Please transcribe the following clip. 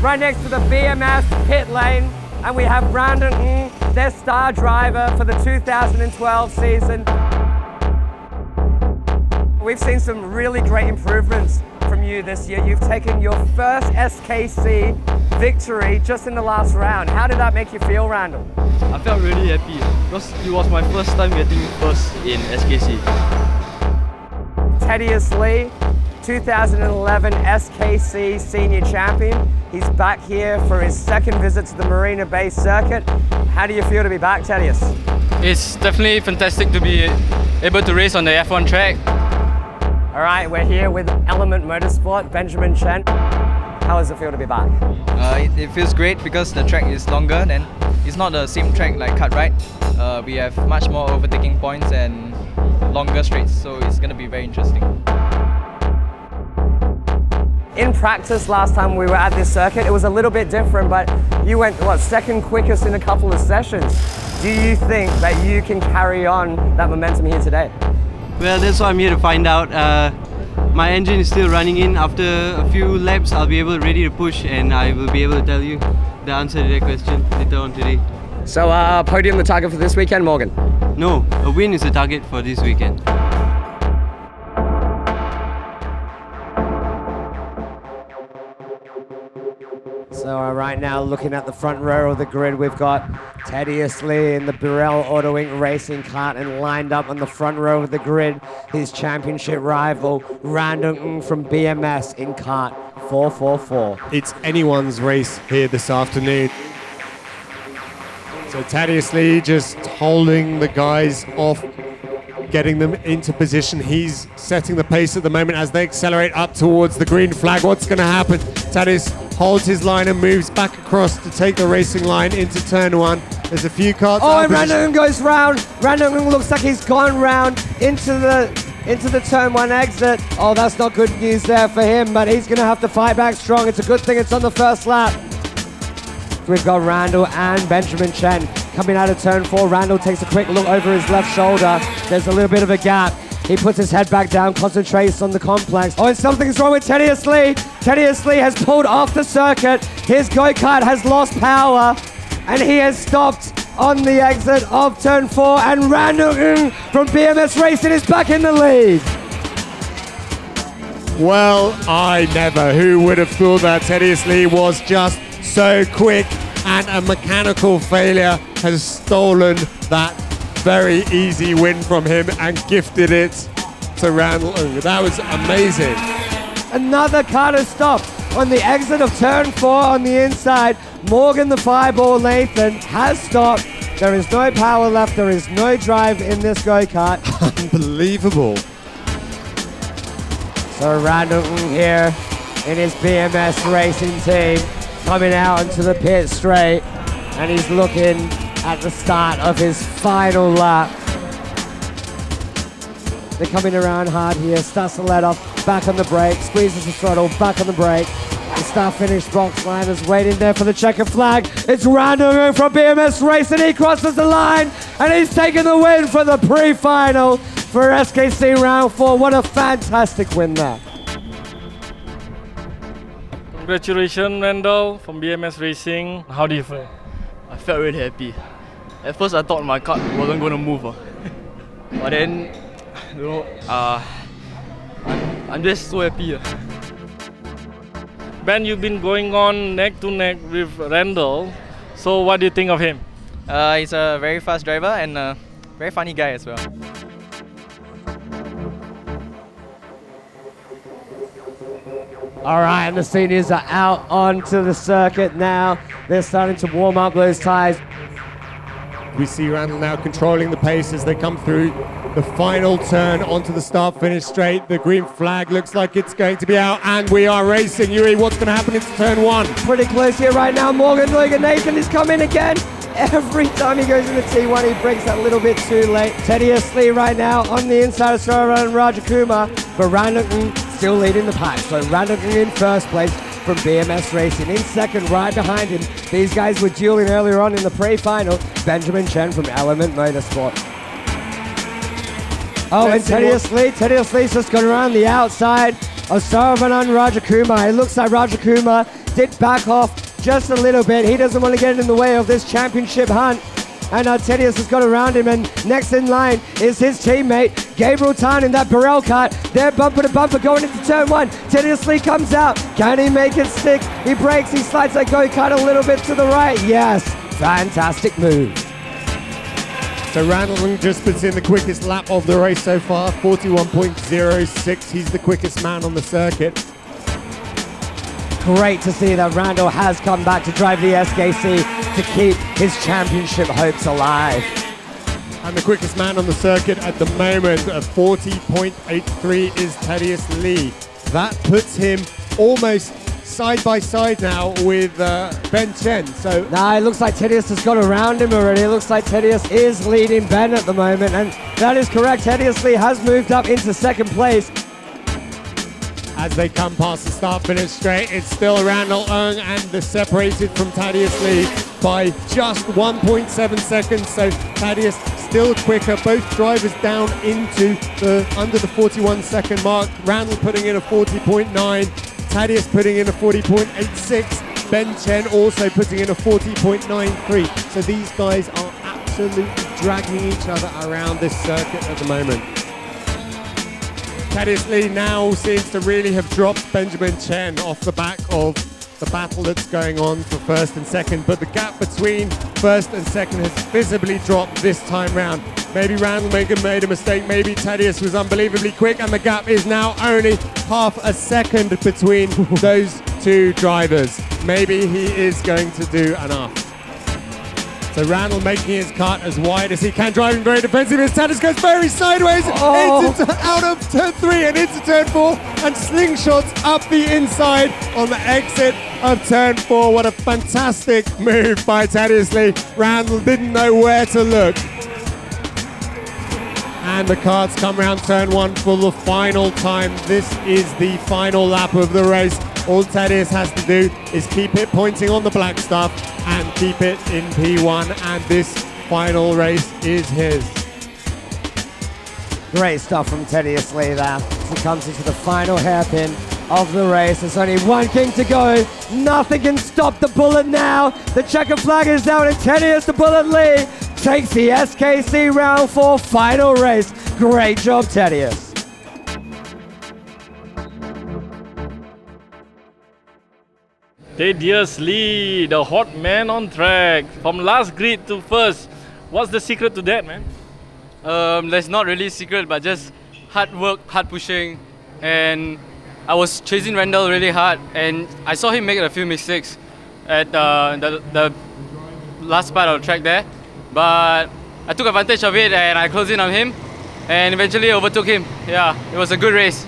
right next to the BMS pit lane. And we have Brandon, their star driver for the 2012 season. We've seen some really great improvements from you this year. You've taken your first SKC victory just in the last round. How did that make you feel, Randall? I felt really happy because it was my first time getting first in SKC. Thaddeus Lee, 2011 SKC Senior Champion. He's back here for his second visit to the Marina Bay circuit. How do you feel to be back, Thaddeus? It's definitely fantastic to be able to race on the F1 track. All right, we're here with Element Motorsport, Benjamin Chen. How does it feel to be back? It feels great because the track is longer and it's not the same track like Kartright. We have much more overtaking points and longer straights, so it's going to be very interesting. In practice, last time we were at this circuit, it was a little bit different, but you went, what, second quickest in a couple of sessions. Do you think that you can carry on that momentum here today? Well, that's what I'm here to find out. My engine is still running in. After a few laps, I'll be ready to push, and I will be able to tell you the answer to that question later on today. So, podium the target for this weekend, Morgan? No, a win is the target for this weekend. So right now, looking at the front row of the grid, we've got Thaddeus Lee in the Birell AutoInc racing kart, and lined up on the front row of the grid, his championship rival, Randall from BMS in kart 444. It's anyone's race here this afternoon. So Thaddeus Lee just holding the guys off, getting them into position. He's setting the pace at the moment as they accelerate up towards the green flag. What's going to happen? Thaddeus holds his line and moves back across to take the racing line into turn one. There's a few carts. Oh, and Randall goes round. Randall looks like he's gone round into the turn one exit. Oh, that's not good news there for him, but he's going to have to fight back strong. It's a good thing it's on the first lap. We've got Randall and Benjamin Chen coming out of turn four. Randall takes a quick look over his left shoulder. There's a little bit of a gap. He puts his head back down, concentrates on the complex. Oh, and something's wrong with Thaddeus Lee. Thaddeus Lee has pulled off the circuit. His go-kart has lost power, and he has stopped on the exit of turn four. And Randall from BMS Racing is back in the lead. Well, I never. Who would have thought that Thaddeus Lee was just so quick, and a mechanical failure has stolen that very easy win from him and gifted it to Randall. That was amazing. Another car to stop on the exit of turn four on the inside. Morgan the Fireball Nathan has stopped. There is no power left. There is no drive in this go-kart. Unbelievable. So Randall here in his BMS racing team coming out into the pit straight, and he's looking at the start of his final lap. They're coming around hard here. Starts to let off, back on the brake, squeezes the throttle, back on the brake. The start-finish box line is waiting there for the checker flag. It's Randall from BMS Racing. He crosses the line, and he's taken the win for the pre-final for SKC Round 4. What a fantastic win there. Congratulations, Randall from BMS Racing. How do you feel? I felt really happy. At first I thought my kart wasn't going to move. But then, you know, I'm just so happy. Ben, you've been going on neck to neck with Randall. So what do you think of him? He's a very fast driver and a very funny guy as well. All right, and the seniors are out onto the circuit now. They're starting to warm up those tyres. We see Randall now controlling the pace as they come through the final turn onto the start-finish straight. The green flag looks like it's going to be out, and we are racing. Yuey, what's going to happen into turn one? Pretty close here right now. Morgan Nathan is coming again. Every time he goes into T1, he breaks that little bit too late. Thaddeus Lee right now on the inside of Saravan and Rajakumar, but Randall still leading the pack. So Randall in first place from BMS Racing. In second, right behind him, these guys were dueling earlier on in the pre-final. Benjamin Chen from Element Motorsport. Oh, and Thaddeus Lee's just gone around the outside of Saravan and Rajakumar. It looks like Rajakumar Thaddeus did back off just a little bit. He doesn't want to get in the way of this championship hunt. And Thaddeus has got around him, and next in line is his teammate, Gabriel Tan in that Burrell kart. They're bumper to bumper going into turn one. Thaddeus Lee comes out. Can he make it stick? He brakes, he slides that go-kart a little bit to the right. Yes, fantastic move. So Randall just puts in the quickest lap of the race so far, 41.06. He's the quickest man on the circuit. Great to see that Randall has come back to drive the SKC to keep his championship hopes alive. And the quickest man on the circuit at the moment at 40.83 is Thaddeus Lee. That puts him almost side by side now with Ben Chen. So now it looks like Thaddeus has got around him already. It looks like Thaddeus is leading Ben at the moment, and that is correct. Thaddeus Lee has moved up into second place. As they come past the start-finish straight, it's still Randall Ng, and they're separated from Thaddeus Lee by just 1.7 seconds. So Thaddeus still quicker. Both drivers down into under the 41-second mark. Randall putting in a 40.9. Thaddeus putting in a 40.86. Ben Chen also putting in a 40.93. So these guys are absolutely dragging each other around this circuit at the moment. Thaddeus Lee now seems to really have dropped Benjamin Chen off the back of the battle that's going on for first and second, but the gap between first and second has visibly dropped this time round. Maybe Randall made a mistake, maybe Thaddeus was unbelievably quick, and the gap is now only half a second between those two drivers. Maybe he is going to do enough. So Randall making his kart as wide as he can, driving very defensive. His Thaddeus goes very sideways out of turn 3 and into turn 4, and slingshots up the inside on the exit of turn 4. What a fantastic move by Thaddeus Lee. Randall didn't know where to look. And the karts come round turn 1 for the final time. This is the final lap of the race. All Thaddeus has to do is keep it pointing on the black stuff and keep it in P1, and this final race is his. Great stuff from Thaddeus Lee there. As he comes into the final hairpin of the race. There's only one king to go. Nothing can stop the Bullet now. The checker flag is down, and Thaddeus the Bullet Lee takes the SKC round 4 final race. Great job, Thaddeus. Thaddeus Lee, the hot man on track, from last grid to first. What's the secret to that, man? There's not really a secret, but just hard work, hard pushing, and I was chasing Randall really hard, and I saw him make a few mistakes at the last part of the track there, but I took advantage of it and I closed in on him and eventually overtook him. Yeah, it was a good race.